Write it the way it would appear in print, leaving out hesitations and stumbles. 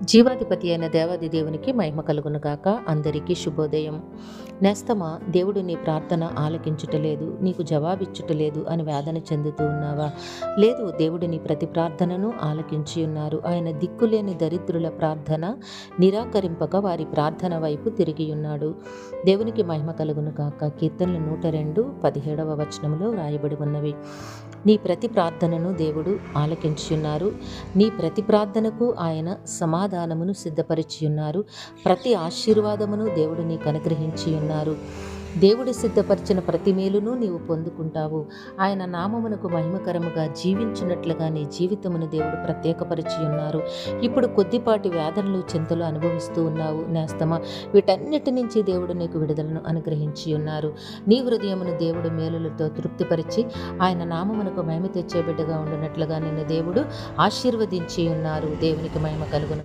జీవాధిపతి అయిన దేవాది దేవునికి మహిమ కలుగును గాక. అందరికీ శుభోదయం. నేస్తమా, దేవుడు నీ ప్రార్థన ఆలకించుటలేదు, నీకు జవాబిచ్చుటలేదు అని వేదన చెందుతూ ఉన్నావా? లేదు, దేవుడు నీ ప్రతి ప్రార్థనను ఆలకించి ఉన్నారు. ఆయన దిక్కులేని దరిద్రుల ప్రార్థన నిరాకరింపక వారి ప్రార్థన వైపు తిరిగి ఉన్నాడు. దేవునికి మహిమ కలుగును గాక. కీర్తనలు 102:17 వచనంలో రాయబడి ఉన్నవి. నీ ప్రతి ప్రార్థనను దేవుడు ఆలకించి ఉన్నారు. నీ ప్రతి ప్రార్థనకు ఆయన సమాధానమును సిద్ధపరిచి ఉన్నారు. ప్రతి ఆశీర్వాదమును దేవుడు నీకు అనుగ్రహించి ఉన్నారు. దేవుడు సిద్ధపరిచిన ప్రతి మేలును నీవు పొందుకుంటావు. ఆయన నామమునకు మహిమకరముగా జీవించినట్లుగా నీ జీవితమును దేవుడు ప్రత్యేకపరిచి ఉన్నారు. ఇప్పుడు కొద్దిపాటి వేదనలు, చింతలు అనుభవిస్తూ ఉన్నావు నేస్తమా. వీటన్నిటి నుంచి దేవుడు నీకు విడుదలను అనుగ్రహించి ఉన్నారు. నీ హృదయమును దేవుడు మేలులతో తృప్తిపరిచి ఆయన నామమునకు మహిమ తెచ్చే బిడ్డగా ఉండినట్లుగా నిన్ను దేవుడు ఆశీర్వదించి ఉన్నారు. దేవునికి మహిమ కలుగును.